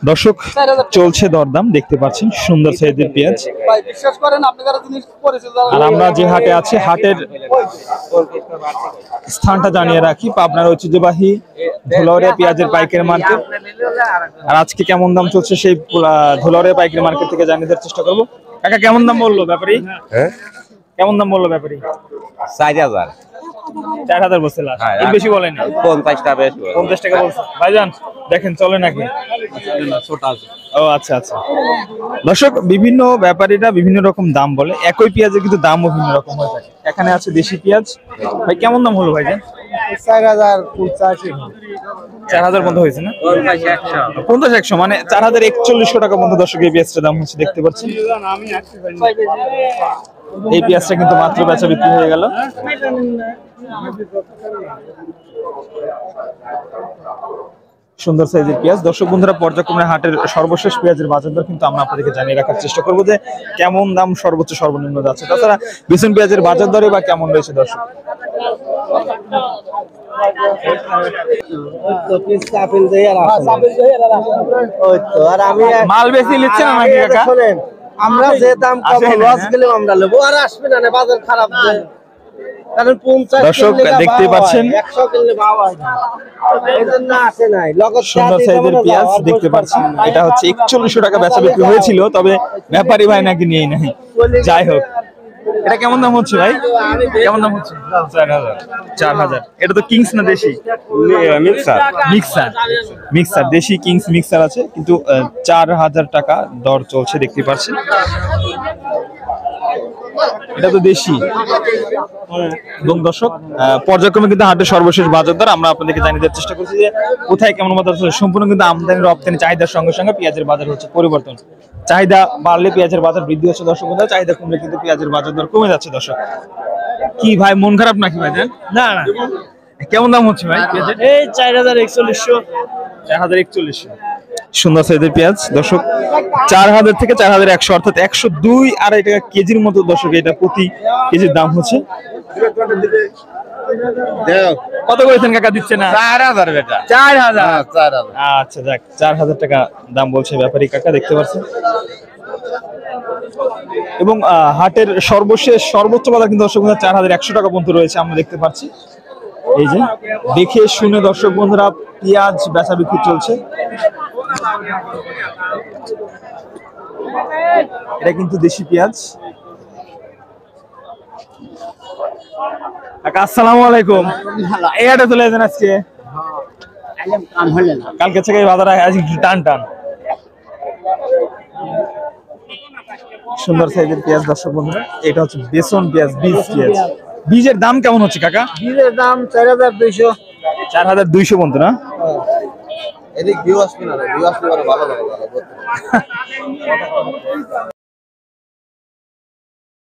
দর্শক চলছে দরদাম, দেখতে পাচ্ছেন সুন্দর সাইজের পেঁয়াজ। আর আমরা যে হাটে আছি, হাটের স্থানটা জানিয়ে রাখি, পাবনার ঐতিহ্যবাহী ধুলাউড়িয়া পেঁয়াজের পাইকারি মার্কেট। আর আজকে কেমন দাম চলছে সেই ধুলাউড়িয়া পাইকারি মার্কেট থেকে জানিয়ে দেওয়ার চেষ্টা করবো। কাকা কেমন দাম বললো ব্যাপারী? কেমন দাম বললো ব্যাপারী? 4000 4000 বলছে লাস্ট, এর বেশি বলেনি। 50 টাকা বেশি, 50 টাকা বলছে। ভাইজান দেখেন চলে নাকি? ও আচ্ছা আচ্ছা। দর্শক বিভিন্ন ব্যাপারীরা বিভিন্ন রকম দাম বলে, একই পেঁয়াজের কিন্তু দামও ভিন্ন রকম হয়ে থাকে। এখানে আছে দেশি পেঁয়াজ। ভাই কেমন দাম হলো ভাইজান? 4000 পর্যন্ত হয়েছে না? 50-100 মানে 4100 টাকা পর্যন্ত দর্শক এই পেঁয়াজটার দাম হচ্ছে, দেখতে পাচ্ছেন। এই পেঁয়াজটা কিন্তু মাত্র বেচা বিক্রি হয়ে গেল। সুন্দর সাইজের পেঁয়াজ। দর্শক বন্ধুরা, পর্যায়ক্রমে হাটের সর্বশেষ পেঁয়াজের বাজার দর কিন্তু আমরা আপনাদেরকে জানিয়ে রাখার চেষ্টা করবো যে কেমন দাম সর্বোচ্চ সর্বনিম্ন যাচ্ছে। তাছাড়া বেসন পেঁয়াজের বাজার দরে বা কেমন রয়েছে দর্শক। মাল বেশি নিচ্ছে না নাকি কাকা? আমরা যে দাম পাবো লস গেলেও আমরা নেবো, আর আসবে না, বাজার খারাপ। কারণ 50 দর্শক দেখতে পাচ্ছেন 100 কিনলে পাওয়া যায় না, এজন্য আসে নাই। সুন্দর সাইজের পেঁয়াজ দেখতে পাচ্ছেন, এটা হচ্ছে 4100 টাকা বেচা বিক্রি হয়েছিল, তবে ব্যাপারী ভাই নাকি নিয়ে নাই। যাই হোক, এটা কেমন দাম হচ্ছে ভাই? কেমন দাম হচ্ছে? 4000। এটা তো কিংস না দেশি? মিক্সার দেশি কিংস মিক্সার আছে, কিন্তু 4000 টাকা দর চলছে, দেখতে পাচ্ছেন। এটা তো দেশি। এবং দর্শক পর্যায়ক্রমে কিন্তু হাটের সর্বশেষ বাজার দর আমরা আপনাদেরকে জানিয়ে দেওয়ার চেষ্টা করছি যে কোথায় কেমন বাজার চলছে। সম্পূর্ণ কিন্তু আমদানি রপ্তানি চাহিদার সঙ্গে সঙ্গে পেঁয়াজের বাজার হচ্ছে পরিবর্তন। চাহিদা বাড়লে পেঁয়াজের বাজার বৃদ্ধি হচ্ছে দর্শক, চাহিদা কমলে কিন্তু পেঁয়াজের বাজার দর কমে যাচ্ছে দর্শক। কি ভাই মন খারাপ নাকি ভাই? না না, কেমন দাম হচ্ছে ভাই পেঁয়াজের? এই 4100। 4100। সুন্দর সাইজের পেঁয়াজ দর্শক, 4000 থেকে 4100, অর্থাৎ 102-2.5 টাকা কেজির মতো দর্শক এটা প্রতি কেজির দাম হচ্ছে। কত করেছেন কাকা? দিচ্ছে না 4000 বেটা। 4000। আচ্ছা যাক, 4000 টাকা দাম বলছে ব্যাপারী কাকা, দেখতে পাচ্ছেন। এবং হাটের সর্বশেষ সর্বোচ্চ বাজার কিন্তু দর্শক বন্ধুরা 4100 টাকা পর্যন্ত রয়েছে, আমরা দেখতে পাচ্ছি। এই যে দেখে শুনে দর্শক বন্ধুরা পেঁয়াজ বেচা বিক্রি চলছে। এটা কিন্তু দেশি পেঁয়াজ। আসসালামু আলাইকুম। এই হাটে চলে যান আজকে? কালকে থেকে বাজারে আজকে টান টান। সুন্দর সাইজের পেঁয়াজ দর্শক বন্ধুরা, এটা হচ্ছে বেসন পেঁয়াজ, বীজ পেঁয়াজ। বীজের দাম কেমন হচ্ছে কাকা? বীজের দাম 4200। 4200 পর্যন্ত না? এদিক ভিউ আসবে না, ভিউ আসলে ভালো লাগে।